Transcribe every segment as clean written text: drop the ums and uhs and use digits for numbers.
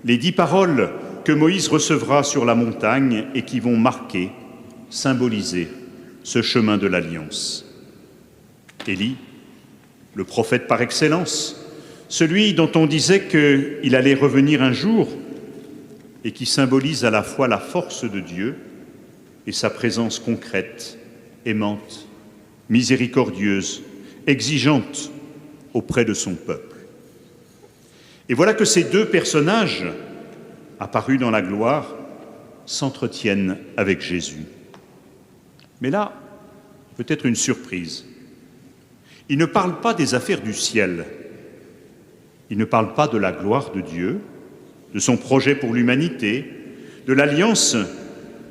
les 10 paroles que Moïse recevra sur la montagne et qui vont marquer, symboliser ce chemin de l'Alliance. Élie, le prophète par excellence, celui dont on disait qu'il allait revenir un jour et qui symbolise à la fois la force de Dieu et sa présence concrète, aimante, miséricordieuse, exigeante auprès de son peuple. Et voilà que ces deux personnages, apparus dans la gloire, s'entretiennent avec Jésus. Mais là, peut-être une surprise. Ils ne parlent pas des affaires du ciel. Ils ne parlent pas de la gloire de Dieu, de son projet pour l'humanité, de l'alliance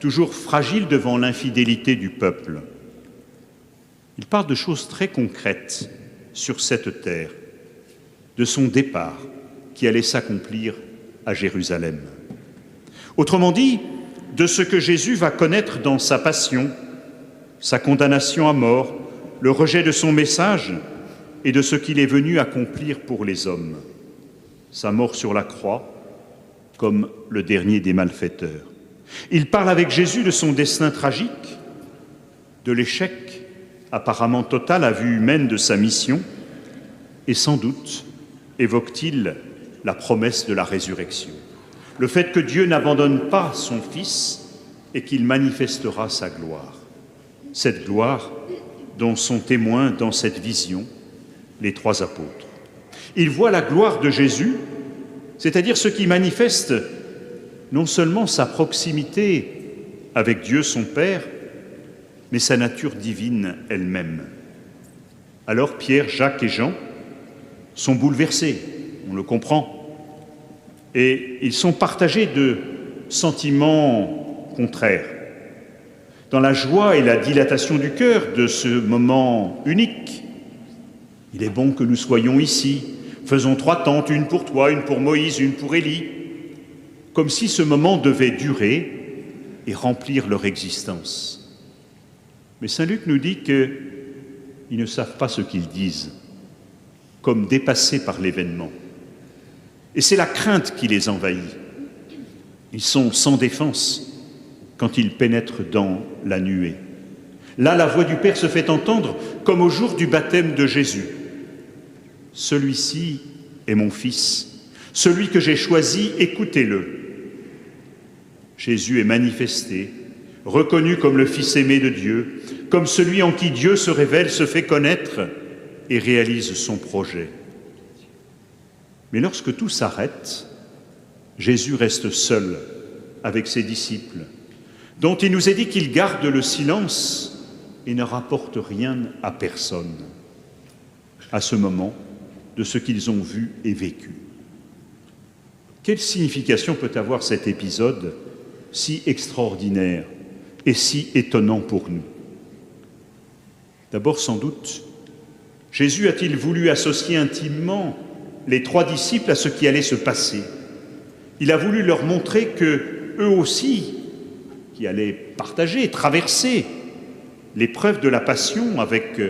toujours fragile devant l'infidélité du peuple. Ils parlent de choses très concrètes sur cette terre, de son départ qui allait s'accomplir à Jérusalem. Autrement dit, de ce que Jésus va connaître dans sa passion, sa condamnation à mort, le rejet de son message et de ce qu'il est venu accomplir pour les hommes. Sa mort sur la croix, comme le dernier des malfaiteurs. Il parle avec Jésus de son destin tragique, de l'échec apparemment total à vue humaine de sa mission, et sans doute évoque-t-il la promesse de la résurrection. Le fait que Dieu n'abandonne pas son Fils et qu'il manifestera sa gloire. Cette gloire dont sont témoins dans cette vision les 3 apôtres. Ils voient la gloire de Jésus, c'est-à-dire ce qui manifeste non seulement sa proximité avec Dieu son Père, mais sa nature divine elle-même. Alors Pierre, Jacques et Jean sont bouleversés, on le comprend, et ils sont partagés de sentiments contraires. Dans la joie et la dilatation du cœur de ce moment unique, il est bon que nous soyons ici, faisons 3 tentes, une pour toi, une pour Moïse, une pour Élie, comme si ce moment devait durer et remplir leur existence. Mais saint Luc nous dit qu'ils ne savent pas ce qu'ils disent, comme dépassés par l'événement. Et c'est la crainte qui les envahit. Ils sont sans défense quand ils pénètrent dans la nuée. Là, la voix du Père se fait entendre comme au jour du baptême de Jésus. « Celui-ci est mon Fils, celui que j'ai choisi, écoutez-le. » Jésus est manifesté, reconnu comme le Fils aimé de Dieu, comme celui en qui Dieu se révèle, se fait connaître et réalise son projet. Mais lorsque tout s'arrête, Jésus reste seul avec ses disciples, dont il nous est dit qu'ils gardent le silence et ne rapportent rien à personne, à ce moment de ce qu'ils ont vu et vécu. Quelle signification peut avoir cet épisode si extraordinaire et si étonnant pour nous? D'abord, sans doute, Jésus a-t-il voulu associer intimement les 3 disciples à ce qui allait se passer. Il a voulu leur montrer qu'eux aussi, qui allaient partager, traverser l'épreuve de la passion avec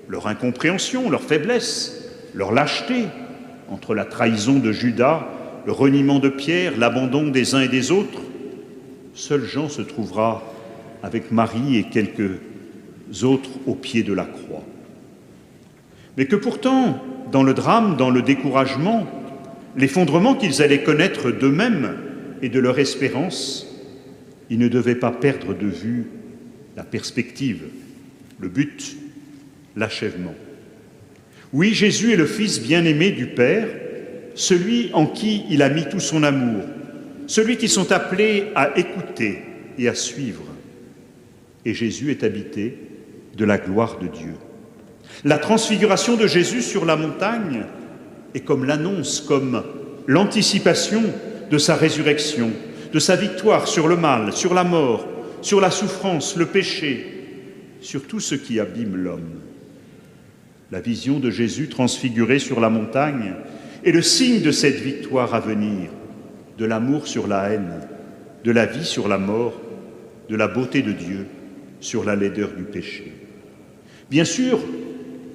leur incompréhension, leur faiblesse, leur lâcheté, entre la trahison de Judas, le reniement de Pierre, l'abandon des uns et des autres, seul Jean se trouvera avec Marie et quelques autres au pied de la croix. Mais que pourtant, dans le drame, dans le découragement, l'effondrement qu'ils allaient connaître d'eux-mêmes et de leur espérance, ils ne devaient pas perdre de vue la perspective, le but, l'achèvement. Oui, Jésus est le Fils bien-aimé du Père, celui en qui il a mis tout son amour, celui qui sont appelés à écouter et à suivre. Et Jésus est habité de la gloire de Dieu. La transfiguration de Jésus sur la montagne est comme l'annonce, comme l'anticipation de sa résurrection, de sa victoire sur le mal, sur la mort, sur la souffrance, le péché, sur tout ce qui abîme l'homme. La vision de Jésus transfiguré sur la montagne est le signe de cette victoire à venir, de l'amour sur la haine, de la vie sur la mort, de la beauté de Dieu sur la laideur du péché. Bien sûr,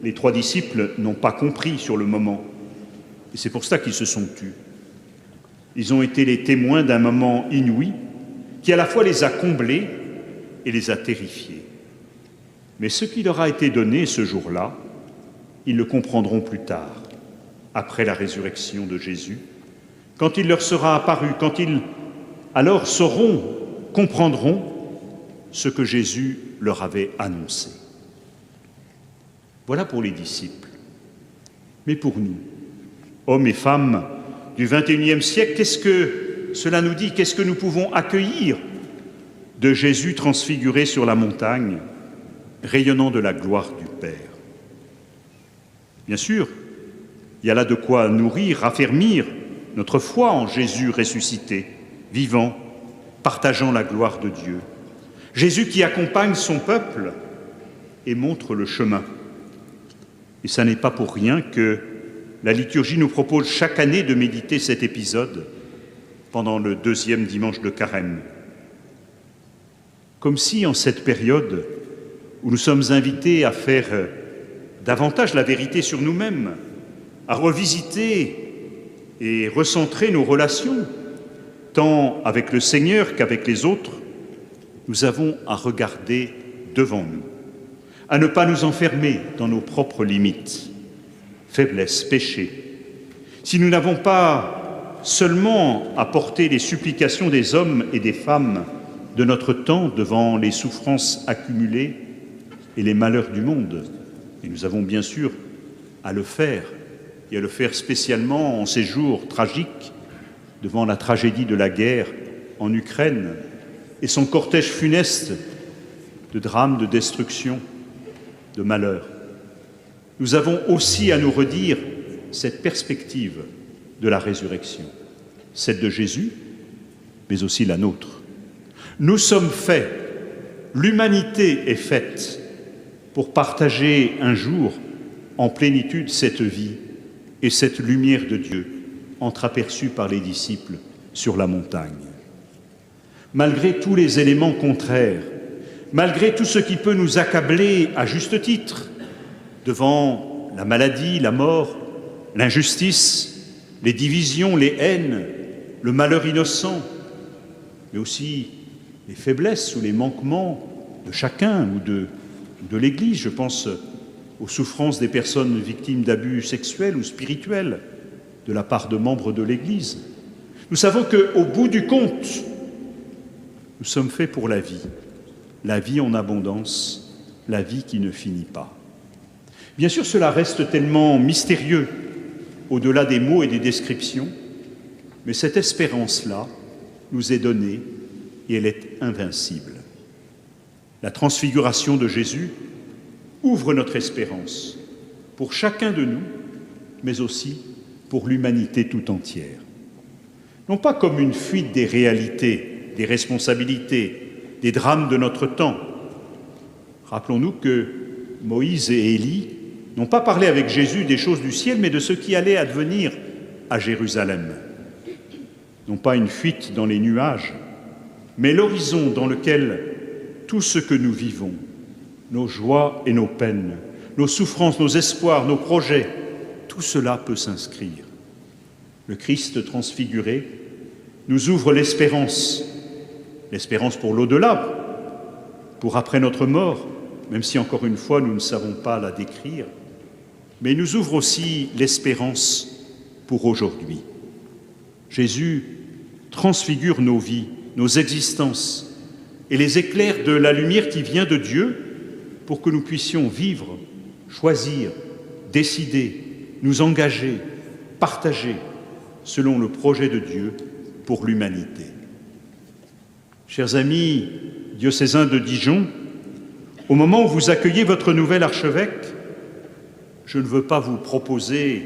les 3 disciples n'ont pas compris sur le moment, et c'est pour ça qu'ils se sont tus. Ils ont été les témoins d'un moment inouï qui à la fois les a comblés et les a terrifiés. Mais ce qui leur a été donné ce jour-là, ils le comprendront plus tard, après la résurrection de Jésus, quand il leur sera apparu, quand ils alors sauront, comprendront ce que Jésus leur avait annoncé. Voilà pour les disciples. Mais pour nous, hommes et femmes du XXIe siècle, qu'est-ce que cela nous dit? Qu'est-ce que nous pouvons accueillir de Jésus transfiguré sur la montagne, rayonnant de la gloire du Père? Bien sûr, il y a là de quoi nourrir, raffermir notre foi en Jésus ressuscité, vivant, partageant la gloire de Dieu. Jésus qui accompagne son peuple et montre le chemin. Et ça n'est pas pour rien que la liturgie nous propose chaque année de méditer cet épisode pendant le 2e dimanche de Carême. Comme si, en cette période où nous sommes invités à faire davantage la vérité sur nous-mêmes, à revisiter et recentrer nos relations, tant avec le Seigneur qu'avec les autres, nous avons à regarder devant nous, à ne pas nous enfermer dans nos propres limites, faiblesses, péchés. Si nous n'avons pas seulement à porter les supplications des hommes et des femmes de notre temps devant les souffrances accumulées et les malheurs du monde, et nous avons bien sûr à le faire, et à le faire spécialement en ces jours tragiques, devant la tragédie de la guerre en Ukraine et son cortège funeste de drames, de destruction, de malheurs. Nous avons aussi à nous redire cette perspective de la résurrection, celle de Jésus, mais aussi la nôtre. Nous sommes faits, l'humanité est faite pour partager un jour en plénitude cette vie et cette lumière de Dieu entreaperçue par les disciples sur la montagne. Malgré tous les éléments contraires, malgré tout ce qui peut nous accabler à juste titre, devant la maladie, la mort, l'injustice, les divisions, les haines, le malheur innocent, mais aussi les faiblesses ou les manquements de chacun ou de l'Église. Je pense aux souffrances des personnes victimes d'abus sexuels ou spirituels de la part de membres de l'Église. Nous savons qu'au bout du compte, nous sommes faits pour la vie en abondance, la vie qui ne finit pas. Bien sûr, cela reste tellement mystérieux, au-delà des mots et des descriptions, mais cette espérance-là nous est donnée et elle est invincible. La transfiguration de Jésus ouvre notre espérance pour chacun de nous, mais aussi pour l'humanité tout entière. Non pas comme une fuite des réalités, des responsabilités, des drames de notre temps. Rappelons-nous que Moïse et Élie n'ont pas parlé avec Jésus des choses du ciel, mais de ce qui allait advenir à Jérusalem. Non pas une fuite dans les nuages, mais l'horizon dans lequel tout ce que nous vivons, nos joies et nos peines, nos souffrances, nos espoirs, nos projets, tout cela peut s'inscrire. Le Christ transfiguré nous ouvre l'espérance pour l'au-delà, pour après notre mort, même si encore une fois nous ne savons pas la décrire, mais il nous ouvre aussi l'espérance pour aujourd'hui. Jésus transfigure nos vies, nos existences, et les éclaire de la lumière qui vient de Dieu pour que nous puissions vivre, choisir, décider, nous engager, partager selon le projet de Dieu pour l'humanité. Chers amis diocésains de Dijon, au moment où vous accueillez votre nouvel archevêque, je ne veux pas vous proposer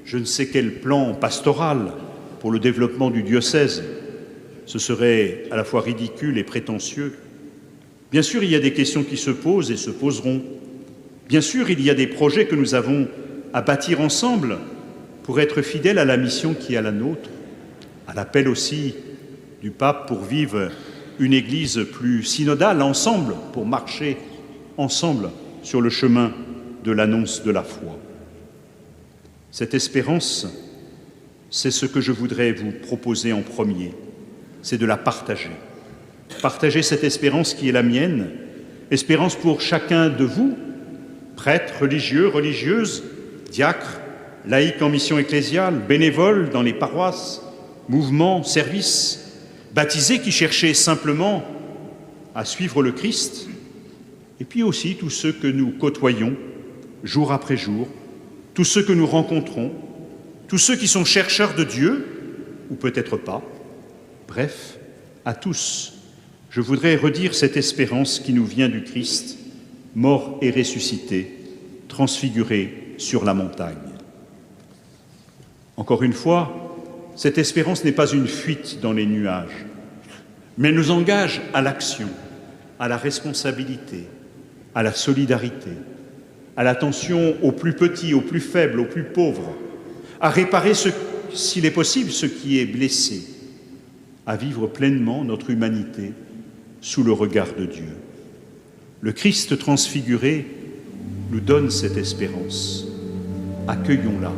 je ne sais quel plan pastoral pour le développement du diocèse. Ce serait à la fois ridicule et prétentieux. Bien sûr, il y a des questions qui se posent et se poseront. Bien sûr, il y a des projets que nous avons à bâtir ensemble pour être fidèles à la mission qui est la nôtre, à l'appel aussi du pape pour vivre une Église plus synodale ensemble, pour marcher ensemble sur le chemin de l'annonce de la foi. Cette espérance, c'est ce que je voudrais vous proposer en premier, c'est de la partager. Partager cette espérance qui est la mienne, espérance pour chacun de vous, prêtres, religieux, religieuses, diacres, laïcs en mission ecclésiale, bénévoles dans les paroisses, mouvements, services, baptisés qui cherchaient simplement à suivre le Christ, et puis aussi tous ceux que nous côtoyons jour après jour, tous ceux que nous rencontrons, tous ceux qui sont chercheurs de Dieu, ou peut-être pas. Bref, à tous, je voudrais redire cette espérance qui nous vient du Christ, mort et ressuscité, transfiguré sur la montagne. Encore une fois, cette espérance n'est pas une fuite dans les nuages, mais elle nous engage à l'action, à la responsabilité, à la solidarité, à l'attention aux plus petits, aux plus faibles, aux plus pauvres, à réparer, s'il est possible, ce qui est blessé, à vivre pleinement notre humanité sous le regard de Dieu. Le Christ transfiguré nous donne cette espérance. Accueillons-la.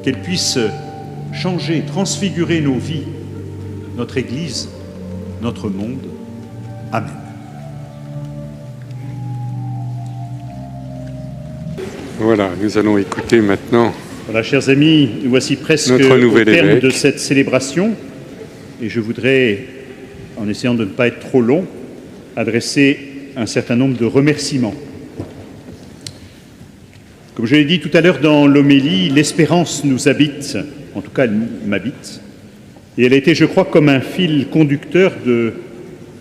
Qu'elle puisse changer, transfigurer nos vies, notre Église, notre monde. Amen. Voilà, nous allons écouter maintenant. Voilà, chers amis, nous voici presque au terme de cette célébration. Et je voudrais, en essayant de ne pas être trop long, adresser un certain nombre de remerciements. Comme je l'ai dit tout à l'heure dans l'homélie, l'espérance nous habite, en tout cas elle m'habite, et elle a été, je crois, comme un fil conducteur de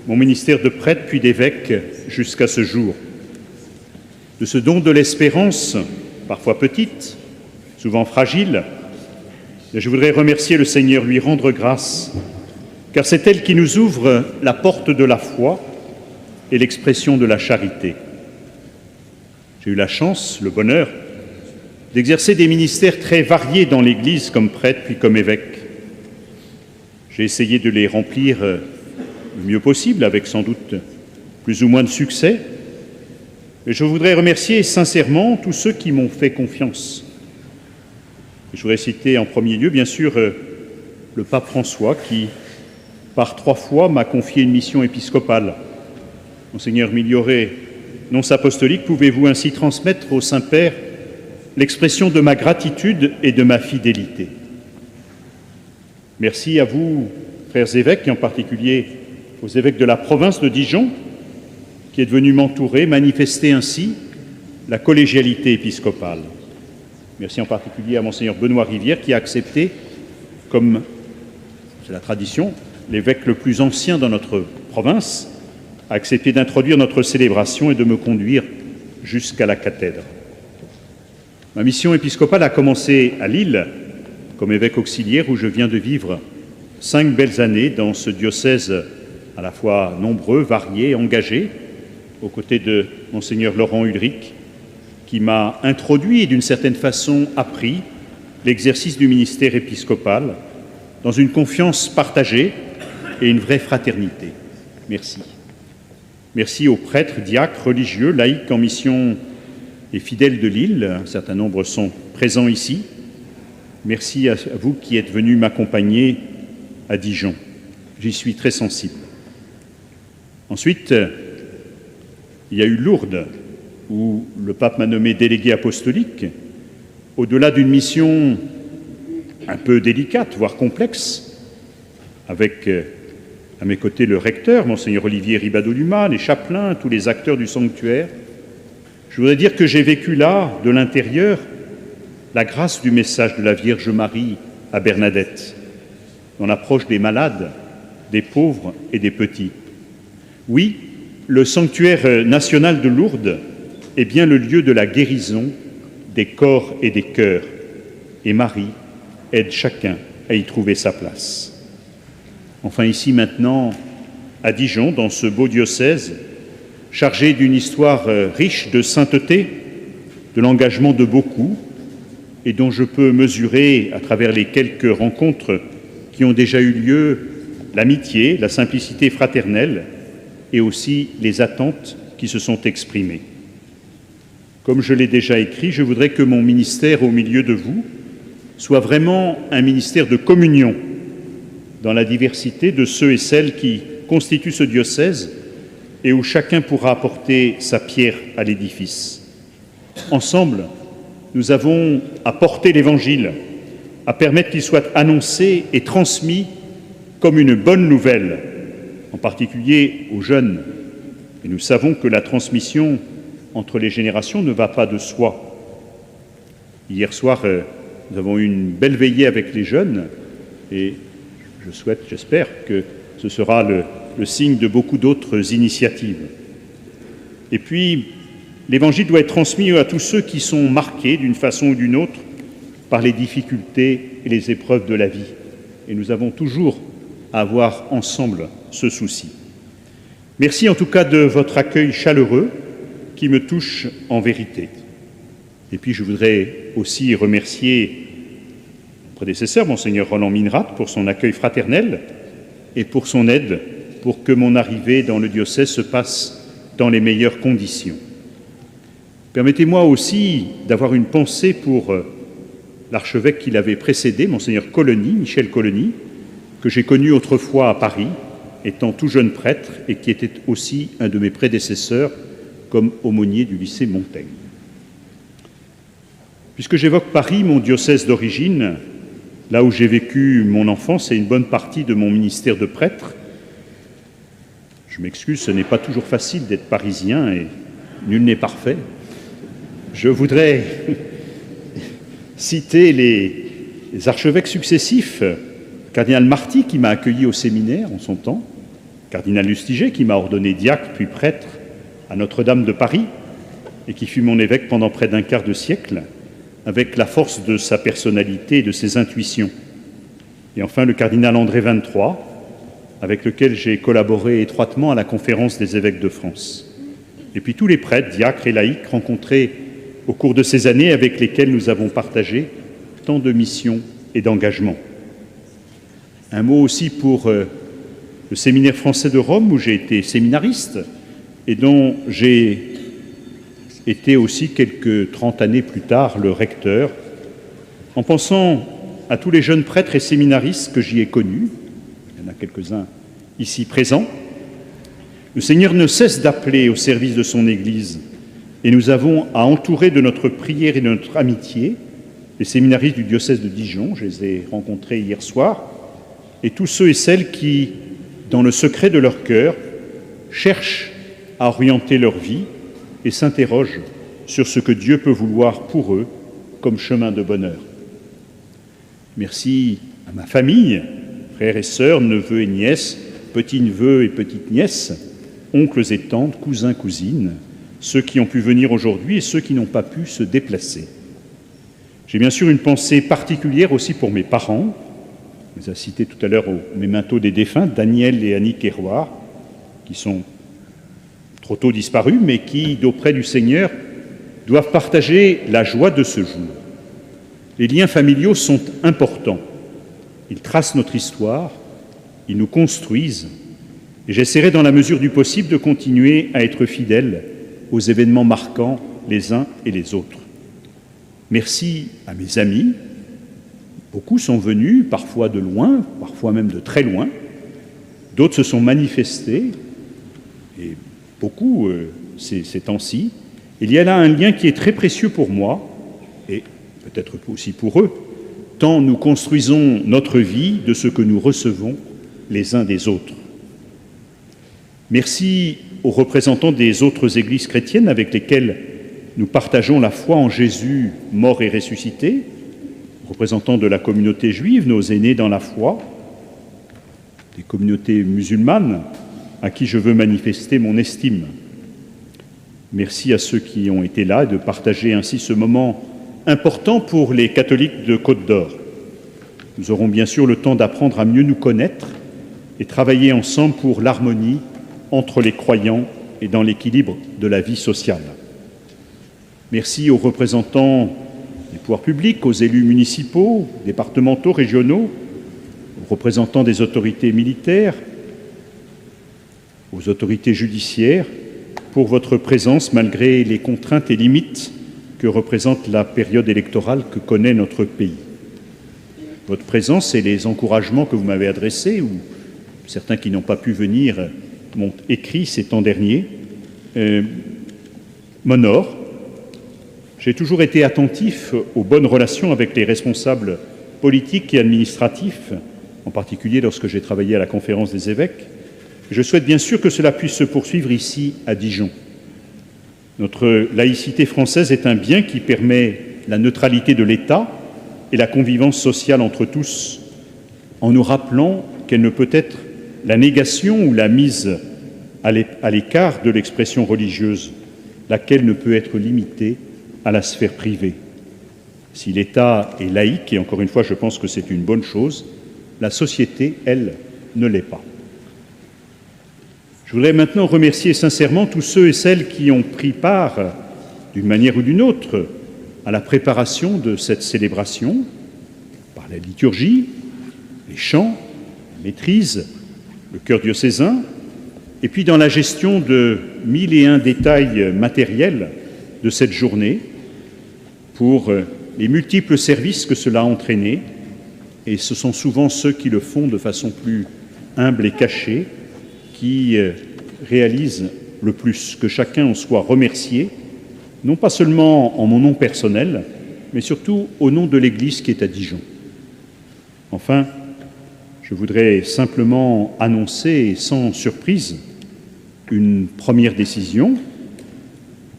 mon ministère de prêtre puis d'évêque jusqu'à ce jour. De ce don de l'espérance, parfois petite, souvent fragile, je voudrais remercier le Seigneur, lui rendre grâce, car c'est elle qui nous ouvre la porte de la foi et l'expression de la charité. J'ai eu la chance, le bonheur, d'exercer des ministères très variés dans l'Église comme prêtre puis comme évêque. J'ai essayé de les remplir le mieux possible, avec sans doute plus ou moins de succès. Et je voudrais remercier sincèrement tous ceux qui m'ont fait confiance. Et je voudrais citer en premier lieu, bien sûr, le pape François, qui, par 3 fois, m'a confié une mission épiscopale. Monseigneur Miglioré, nonce apostolique, pouvez-vous ainsi transmettre au Saint-Père l'expression de ma gratitude et de ma fidélité. Merci à vous, frères évêques, et en particulier aux évêques de la province de Dijon, qui êtes venus m'entourer, manifester ainsi la collégialité épiscopale. Merci en particulier à Monseigneur Benoît Rivière, qui a accepté, comme c'est la tradition, l'évêque le plus ancien dans notre province, a accepté d'introduire notre célébration et de me conduire jusqu'à la cathèdre. Ma mission épiscopale a commencé à Lille, comme évêque auxiliaire, où je viens de vivre 5 belles années dans ce diocèse à la fois nombreux, varié, engagé, aux côtés de Monseigneur Laurent Ulrich, qui m'a introduit et d'une certaine façon appris l'exercice du ministère épiscopal dans une confiance partagée et une vraie fraternité. Merci. Merci aux prêtres, diacres, religieux, laïcs en mission et fidèles de Lille. Un certain nombre sont présents ici. Merci à vous qui êtes venus m'accompagner à Dijon. J'y suis très sensible. Ensuite, il y a eu Lourdes, où le pape m'a nommé délégué apostolique, au-delà d'une mission un peu délicate, voire complexe, avec à mes côtés le recteur, Monseigneur Olivier Ribadoluma, les chapelains, tous les acteurs du sanctuaire. Je voudrais dire que j'ai vécu là, de l'intérieur, la grâce du message de la Vierge Marie à Bernadette, dans l'approche des malades, des pauvres et des petits. Oui, le sanctuaire national de Lourdes est bien le lieu de la guérison des corps et des cœurs. Et Marie aide chacun à y trouver sa place. Enfin ici maintenant, à Dijon, dans ce beau diocèse, chargé d'une histoire riche de sainteté, de l'engagement de beaucoup, et dont je peux mesurer, à travers les quelques rencontres qui ont déjà eu lieu, l'amitié, la simplicité fraternelle, et aussi les attentes qui se sont exprimées. Comme je l'ai déjà écrit, je voudrais que mon ministère au milieu de vous soit vraiment un ministère de communion dans la diversité de ceux et celles qui constituent ce diocèse et où chacun pourra apporter sa pierre à l'édifice. Ensemble, nous avons à porter l'Évangile, à permettre qu'il soit annoncé et transmis comme une bonne nouvelle, en particulier aux jeunes. Et nous savons que la transmission entre les générations ne va pas de soi. Hier soir, nous avons eu une belle veillée avec les jeunes et j'espère que ce sera le signe de beaucoup d'autres initiatives. Et puis, l'Évangile doit être transmis à tous ceux qui sont marqués d'une façon ou d'une autre par les difficultés et les épreuves de la vie. Et nous avons toujours à avoir ensemble ce souci. Merci en tout cas de votre accueil chaleureux qui me touche en vérité. Et puis je voudrais aussi remercier mon prédécesseur, Monseigneur Roland Minnerat, pour son accueil fraternel et pour son aide pour que mon arrivée dans le diocèse se passe dans les meilleures conditions. Permettez-moi aussi d'avoir une pensée pour l'archevêque qui l'avait précédé, Monseigneur Colony, Michel Colony, que j'ai connu autrefois à Paris, étant tout jeune prêtre et qui était aussi un de mes prédécesseurs comme aumônier du lycée Montaigne. Puisque j'évoque Paris, mon diocèse d'origine, là où j'ai vécu mon enfance et une bonne partie de mon ministère de prêtre, je m'excuse, ce n'est pas toujours facile d'être parisien et nul n'est parfait. Je voudrais citer les archevêques successifs, cardinal Marty qui m'a accueilli au séminaire en son temps, cardinal Lustiger qui m'a ordonné diacre puis prêtre à Notre-Dame de Paris et qui fut mon évêque pendant près d'un quart de siècle, avec la force de sa personnalité et de ses intuitions. Et enfin le cardinal André XXIII, avec lequel j'ai collaboré étroitement à la conférence des évêques de France. Et puis tous les prêtres, diacres et laïcs rencontrés au cours de ces années avec lesquels nous avons partagé tant de missions et d'engagements. Un mot aussi pour le séminaire français de Rome, où j'ai été séminariste et dont j'ai été aussi quelques 30 années plus tard le recteur, en pensant à tous les jeunes prêtres et séminaristes que j'y ai connus, il y en a quelques-uns ici présents. Le Seigneur ne cesse d'appeler au service de son Église et nous avons à entourer de notre prière et de notre amitié les séminaristes du diocèse de Dijon, je les ai rencontrés hier soir, et tous ceux et celles qui, dans le secret de leur cœur, cherchent à orienter leur vie et s'interrogent sur ce que Dieu peut vouloir pour eux comme chemin de bonheur. Merci à ma famille, frères et sœurs, neveux et nièces, petits-neveux et petites-nièces, oncles et tantes, cousins, cousines, ceux qui ont pu venir aujourd'hui et ceux qui n'ont pas pu se déplacer. J'ai bien sûr une pensée particulière aussi pour mes parents. On les a cités tout à l'heure au memento des défunts, Daniel et Annie Kerouard, qui sont trop tôt disparus, mais qui, d'auprès du Seigneur, doivent partager la joie de ce jour. Les liens familiaux sont importants. Ils tracent notre histoire, ils nous construisent, et j'essaierai dans la mesure du possible de continuer à être fidèle aux événements marquants les uns et les autres. Merci à mes amis. Beaucoup sont venus, parfois de loin, parfois même de très loin. D'autres se sont manifestés, et beaucoup ces temps-ci. Il y a là un lien qui est très précieux pour moi, et peut-être aussi pour eux, tant nous construisons notre vie de ce que nous recevons les uns des autres. Merci aux représentants des autres églises chrétiennes avec lesquelles nous partageons la foi en Jésus mort et ressuscité, représentants de la communauté juive, nos aînés dans la foi, des communautés musulmanes à qui je veux manifester mon estime. Merci à ceux qui ont été là de partager ainsi ce moment important pour les catholiques de Côte d'Or. Nous aurons bien sûr le temps d'apprendre à mieux nous connaître et travailler ensemble pour l'harmonie entre les croyants et dans l'équilibre de la vie sociale. Merci aux représentants des pouvoirs publics, aux élus municipaux, départementaux, régionaux, aux représentants des autorités militaires, aux autorités judiciaires, pour votre présence malgré les contraintes et limites que représente la période électorale que connaît notre pays. votre présence et les encouragements que vous m'avez adressés, ou certains qui n'ont pas pu venir m'ont écrit ces temps derniers, m'honorent. J'ai toujours été attentif aux bonnes relations avec les responsables politiques et administratifs, en particulier lorsque j'ai travaillé à la Conférence des évêques. Je souhaite bien sûr que cela puisse se poursuivre ici à Dijon. Notre laïcité française est un bien qui permet la neutralité de l'État et la convivence sociale entre tous, en nous rappelant qu'elle ne peut être la négation ou la mise à l'écart de l'expression religieuse, laquelle ne peut être limitée à la sphère privée. Si l'État est laïque, et encore une fois je pense que c'est une bonne chose, la société, elle, ne l'est pas. Je voudrais maintenant remercier sincèrement tous ceux et celles qui ont pris part, d'une manière ou d'une autre, à la préparation de cette célébration, par la liturgie, les chants, la maîtrise, le chœur diocésain, et puis dans la gestion de 1001 détails matériels de cette journée, pour les multiples services que cela a entraîné, et ce sont souvent ceux qui le font de façon plus humble et cachée, qui réalisent le plus. Que chacun en soit remercié, non pas seulement en mon nom personnel, mais surtout au nom de l'Église qui est à Dijon. Enfin, je voudrais simplement annoncer, sans surprise, une première décision.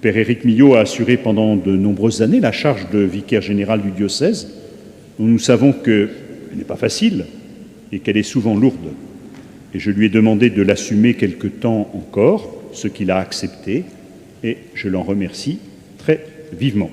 Père Éric Millot a assuré pendant de nombreuses années la charge de vicaire général du diocèse, dont nous savons qu'elle n'est pas facile et qu'elle est souvent lourde. Et je lui ai demandé de l'assumer quelque temps encore, ce qu'il a accepté, et je l'en remercie très vivement.